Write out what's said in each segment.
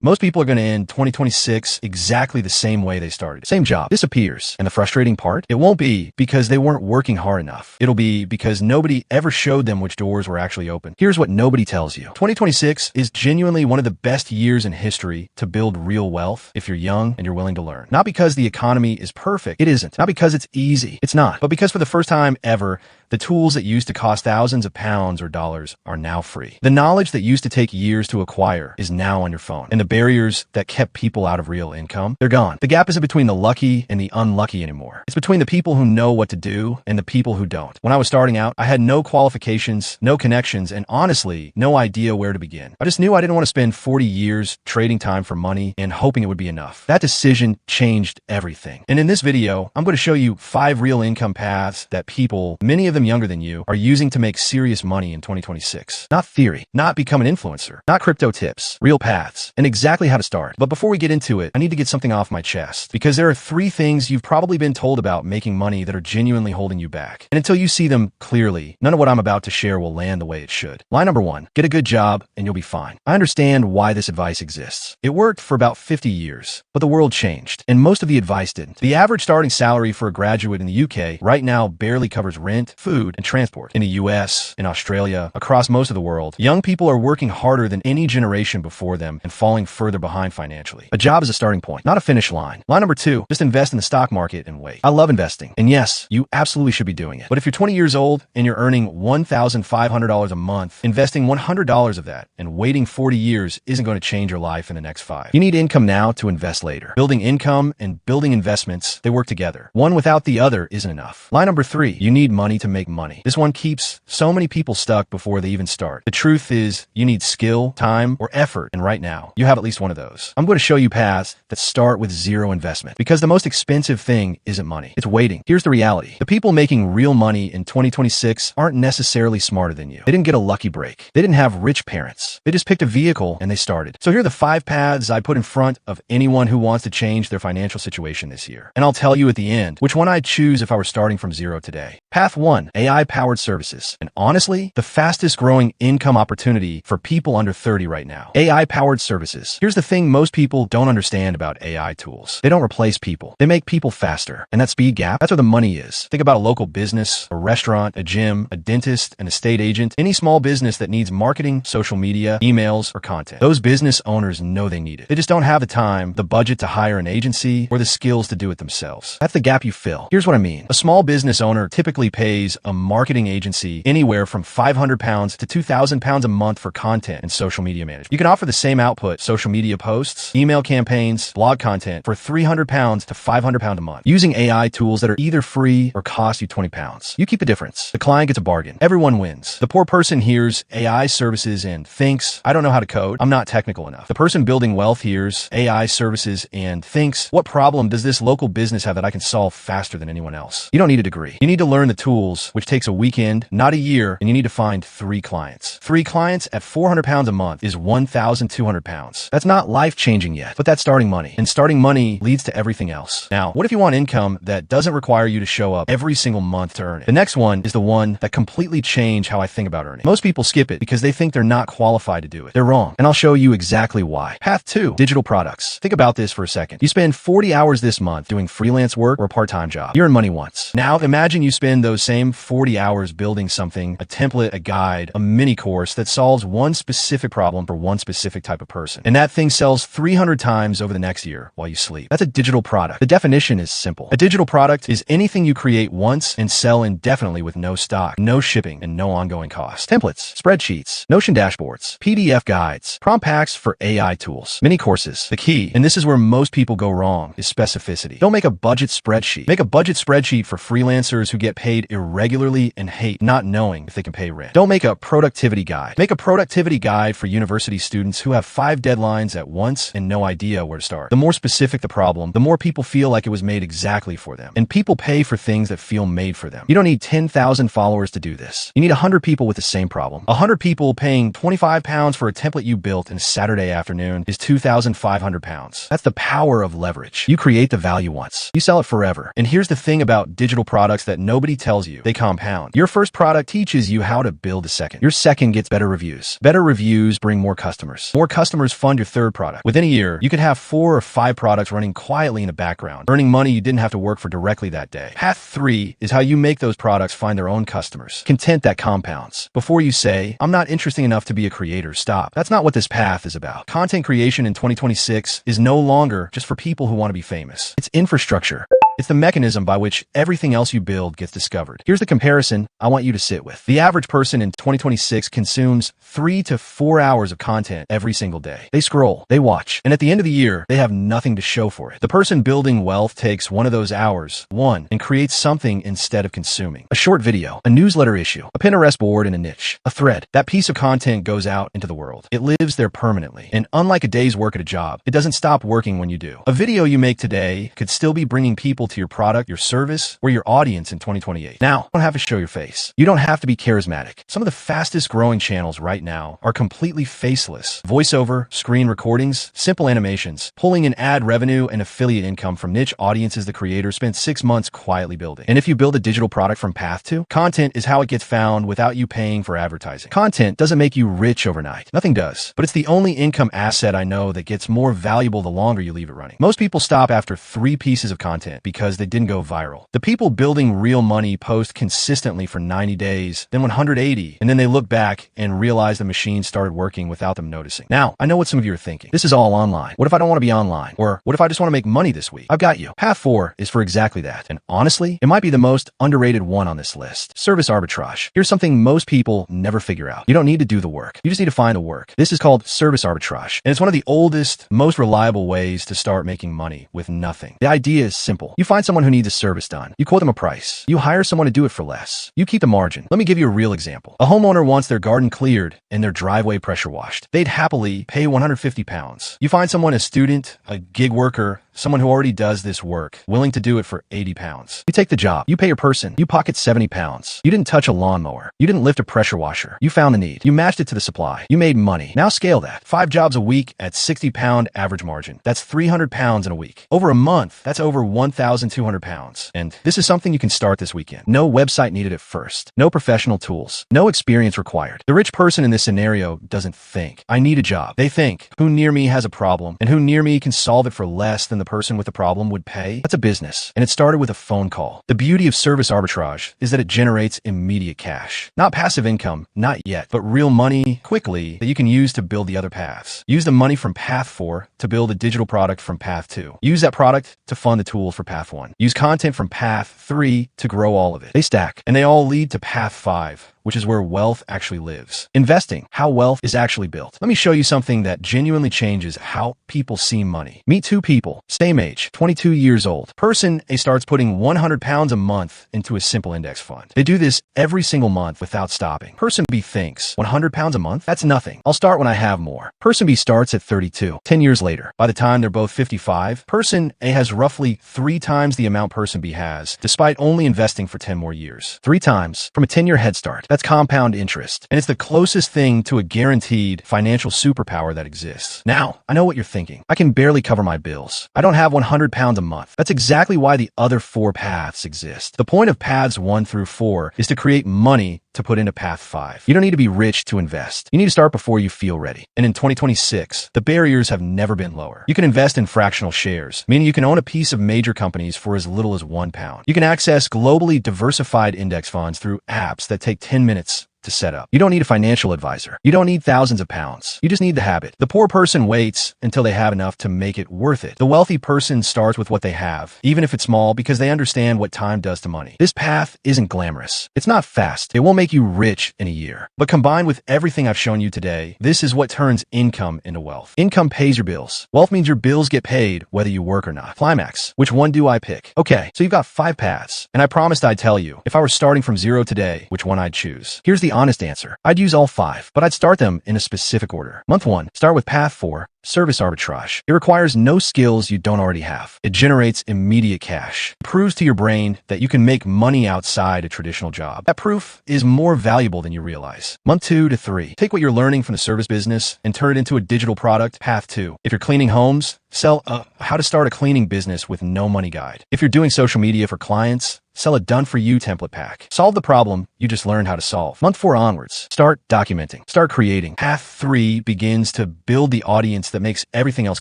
Most people are going to end 2026 exactly the same way they started. Same job disappears. And the frustrating part, it won't be because they weren't working hard enough. It'll be because nobody ever showed them which doors were actually open. Here's what nobody tells you. 2026 is genuinely one of the best years in history to build real wealth if you're young and you're willing to learn. Not because the economy is perfect. It isn't. Not because it's easy. It's not. But because for the first time ever, the tools that used to cost thousands of pounds or dollars are now free. The knowledge that used to take years to acquire is now on your phone. And the barriers that kept people out of real income, they're gone. The gap isn't between the lucky and the unlucky anymore. It's between the people who know what to do and the people who don't. When I was starting out, I had no qualifications, no connections, and honestly, no idea where to begin. I just knew I didn't want to spend 40 years trading time for money and hoping it would be enough. That decision changed everything. And in this video, I'm going to show you 5 real income paths that people, many of them younger than you, are using to make serious money in 2026. Not theory, not become an influencer, not crypto tips, real paths, and exactly how to start. But before we get into it, I need to get something off my chest because there are 3 things you've probably been told about making money that are genuinely holding you back. And until you see them clearly, none of what I'm about to share will land the way it should. Line number 1, get a good job and you'll be fine. I understand why this advice exists. It worked for about 50 years, but the world changed and most of the advice didn't. The average starting salary for a graduate in the UK right now barely covers rent, food, and transport. In the US, in Australia, across most of the world, young people are working harder than any generation before them and falling further behind financially. A job is a starting point, not a finish line. Line number 2, just invest in the stock market and wait. I love investing. And yes, you absolutely should be doing it. But if you're 20 years old and you're earning $1,500 a month, investing $100 of that and waiting 40 years isn't going to change your life in the next 5. You need income now to invest later. Building income and building investments, they work together. One without the other isn't enough. Line number 3, you need money to make money. This one keeps so many people stuck before they even start. The truth is you need skill, time, or effort. And right now you have at least one of those. I'm going to show you paths that start with 0 investment because the most expensive thing isn't money. It's waiting. Here's the reality. The people making real money in 2026 aren't necessarily smarter than you. They didn't get a lucky break. They didn't have rich parents. They just picked a vehicle and they started. So here are the 5 paths I put in front of anyone who wants to change their financial situation this year. And I'll tell you at the end which one I'd choose if I were starting from 0 today. Path 1, AI-powered services. And honestly, the fastest growing income opportunity for people under 30 right now. AI-powered services. Here's the thing most people don't understand about AI tools. They don't replace people. They make people faster. And that speed gap, that's where the money is. Think about a local business, a restaurant, a gym, a dentist, an estate agent, any small business that needs marketing, social media, emails, or content. Those business owners know they need it. They just don't have the time, the budget to hire an agency, or the skills to do it themselves. That's the gap you fill. Here's what I mean. A small business owner typically pays a marketing agency anywhere from £500 to £2,000 a month for content and social media management. You can offer the same output, social media posts, email campaigns, blog content for £300 to £500 a month using AI tools that are either free or cost you £20. You keep the difference. The client gets a bargain. Everyone wins. The poor person hears AI services and thinks, I don't know how to code. I'm not technical enough. The person building wealth hears AI services and thinks, what problem does this local business have that I can solve faster than anyone else? You don't need a degree. You need to learn the tools, which takes a weekend, not a year, and you need to find 3 clients. 3 clients at £400 a month is £1,200. That's not life-changing yet, but that's starting money. And starting money leads to everything else. Now, what if you want income that doesn't require you to show up every single month to earn it? The next one is the one that completely changed how I think about earning. Most people skip it because they think they're not qualified to do it. They're wrong, and I'll show you exactly why. Path 2, digital products. Think about this for a second. You spend 40 hours this month doing freelance work or a part-time job. You earn money once. Now, imagine you spend those same 40 hours building something, a template, a guide, a mini course that solves one specific problem for one specific type of person. And that thing sells 300 times over the next year while you sleep. That's a digital product. The definition is simple. A digital product is anything you create once and sell indefinitely with no stock, no shipping, and no ongoing cost. Templates, spreadsheets, Notion dashboards, PDF guides, prompt packs for AI tools, mini courses. The key, and this is where most people go wrong, is specificity. Don't make a budget spreadsheet. Make a budget spreadsheet for freelancers who get paid irregularly and hate not knowing if they can pay rent. Don't make a productivity guide. Make a productivity guide for university students who have 5 deadlines at once and no idea where to start. The more specific the problem, the more people feel like it was made exactly for them. And people pay for things that feel made for them. You don't need 10,000 followers to do this. You need 100 people with the same problem. 100 people paying £25 for a template you built in a Saturday afternoon is £2,500. That's the power of leverage. You create the value once. You sell it forever. And here's the thing about digital products that nobody tells you. They compound. Your first product teaches you how to build a second. Your second gets better reviews. Better reviews bring more customers. More customers fund fund your third product. Within a year, you could have 4 or 5 products running quietly in the background, earning money you didn't have to work for directly that day. Path 3 is how you make those products find their own customers. Content that compounds. Before you say, I'm not interesting enough to be a creator, stop. That's not what this path is about. Content creation in 2026 is no longer just for people who want to be famous. It's infrastructure. It's the mechanism by which everything else you build gets discovered. Here's the comparison I want you to sit with. The average person in 2026 consumes 3 to 4 hours of content every single day. They scroll, they watch, and at the end of the year, they have nothing to show for it. The person building wealth takes one of those hours, and creates something instead of consuming. A short video, a newsletter issue, a Pinterest board in a niche, a thread. That piece of content goes out into the world. It lives there permanently. And unlike a day's work at a job, it doesn't stop working when you do. A video you make today could still be bringing people to your product, your service, or your audience in 2028. Now, you don't have to show your face. You don't have to be charismatic. Some of the fastest growing channels right now are completely faceless. Voiceover, screen recordings, simple animations, pulling in ad revenue and affiliate income from niche audiences the creator spent 6 months quietly building. And if you build a digital product from Path 2, content is how it gets found without you paying for advertising. Content doesn't make you rich overnight. Nothing does. But it's the only income asset I know that gets more valuable the longer you leave it running. Most people stop after 3 pieces of content because they didn't go viral. The people building real money post consistently for 90 days, then 180, and then they look back and realize the machine started working without them noticing. Now, I know what some of you are thinking. This is all online. What if I don't want to be online? Or what if I just want to make money this week? I've got you. Path 4 is for exactly that. And honestly, it might be the most underrated one on this list. Service arbitrage. Here's something most people never figure out. You don't need to do the work. You just need to find the work. This is called service arbitrage. And it's one of the oldest, most reliable ways to start making money with nothing. The idea is simple. You find someone who needs a service done. You quote them a price. You hire someone to do it for less. You keep the margin. Let me give you a real example. A homeowner wants their garden cleared and their driveway pressure washed. They'd happily pay 150 pounds. You find someone, a student, a gig worker, someone who already does this work, willing to do it for 80 pounds. You take the job. You pay your person. You pocket 70 pounds. You didn't touch a lawnmower. You didn't lift a pressure washer. You found the need. You matched it to the supply. You made money. Now scale that. 5 jobs a week at 60-pound average margin. That's 300 pounds in a week. Over a month, that's over 1,200 pounds. And this is something you can start this weekend. No website needed at first. No professional tools. No experience required. The rich person in this scenario doesn't think, I need a job. They think, who near me has a problem, and who near me can solve it for less than the person with the problem would pay? That's a business. And it started with a phone call. The beauty of service arbitrage is that it generates immediate cash. Not passive income, not yet, but real money quickly that you can use to build the other paths. Use the money from Path 4 to build a digital product from Path 2. Use that product to fund the tools for Path 1. Use content from Path 3 to grow all of it. They stack, and they all lead to Path 5, which is where wealth actually lives. Investing, how wealth is actually built. Let me show you something that genuinely changes how people see money. Meet 2 people, same age, 22 years old. Person A starts putting 100 pounds a month into a simple index fund. They do this every single month without stopping. Person B thinks, 100 pounds a month? That's nothing. I'll start when I have more. Person B starts at 32. 10 years later, by the time they're both 55, Person A has roughly 3 times the amount Person B has, despite only investing for 10 more years. 3 times from a 10-year head start. That's compound interest, and it's the closest thing to a guaranteed financial superpower that exists. Now, I know what you're thinking. I can barely cover my bills. I don't have 100 pounds a month. That's exactly why the other 4 paths exist. The point of paths 1 through 4 is to create money to put into Path 5. You don't need to be rich to invest. You need to start before you feel ready. And in 2026, the barriers have never been lower. You can invest in fractional shares, meaning you can own a piece of major companies for as little as £1. You can access globally diversified index funds through apps that take 10 minutes to set up. You don't need a financial advisor. You don't need thousands of pounds. You just need the habit. The poor person waits until they have enough to make it worth it. The wealthy person starts with what they have, even if it's small, because they understand what time does to money. This path isn't glamorous. It's not fast. It won't make you rich in a year. But combined with everything I've shown you today, this is what turns income into wealth. Income pays your bills. Wealth means your bills get paid whether you work or not. Climax. Which one do I pick? Okay, so you've got 5 paths, and I promised I'd tell you, if I were starting from 0 today, which one I'd choose. Here's the honest answer. I'd use all 5, but I'd start them in a specific order. Month 1, start with Path 4, service arbitrage. It requires no skills you don't already have. It generates immediate cash. It proves to your brain that you can make money outside a traditional job. That proof is more valuable than you realize. Month 2 to 3, take what you're learning from the service business and turn it into a digital product. Path 2, if you're cleaning homes, sell a how to start a cleaning business with no money guide. If you're doing social media for clients, sell a done-for-you template pack. Solve the problem you just learned how to solve. Month 4 onwards, start documenting. Start creating. Path 3 begins to build the audience habits that makes everything else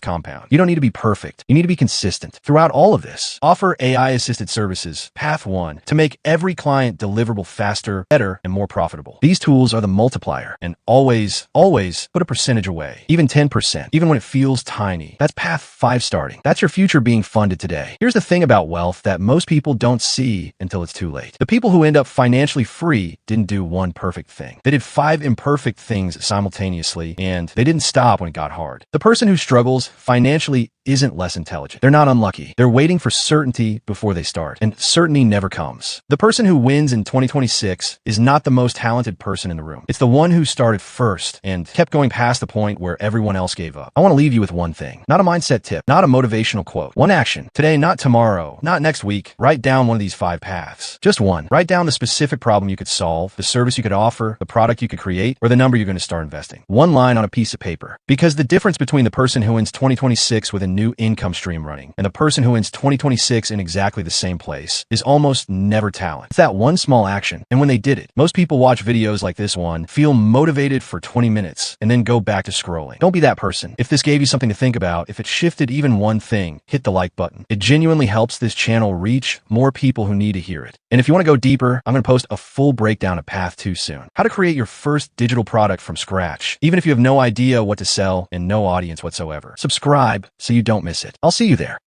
compound. You don't need to be perfect. You need to be consistent. Throughout all of this, offer AI-assisted services. Path 1, to make every client deliverable faster, better, and more profitable. These tools are the multiplier, and always put a percentage away. Even 10%, even when it feels tiny. That's path 5 starting. That's your future being funded today. Here's the thing about wealth that most people don't see until it's too late. The people who end up financially free didn't do one perfect thing. They did 5 imperfect things simultaneously, and they didn't stop when it got hard. The person who struggles financially isn't less intelligent. They're not unlucky. They're waiting for certainty before they start, and certainty never comes. The person who wins in 2026 is not the most talented person in the room. It's the one who started first and kept going past the point where everyone else gave up. I want to leave you with one thing. Not a mindset tip, not a motivational quote. One action. Today, not tomorrow, not next week. Write down one of these 5 paths. Just one. Write down the specific problem you could solve, the service you could offer, the product you could create, or the number you're going to start investing. One line on a piece of paper. Because the difference between the person who wins 2026 with a new income stream running and the person who wins 2026 in exactly the same place is almost never talent. It's that one small action. And when they did it, most people watch videos like this one, feel motivated for 20 minutes, and then go back to scrolling. Don't be that person. If this gave you something to think about, if it shifted even one thing, hit the like button. It genuinely helps this channel reach more people who need to hear it. And if you want to go deeper, I'm going to post a full breakdown of Path 2 soon. How to create your first digital product from scratch, even if you have no idea what to sell and no audience whatsoever. Subscribe so you don't miss it. I'll see you there.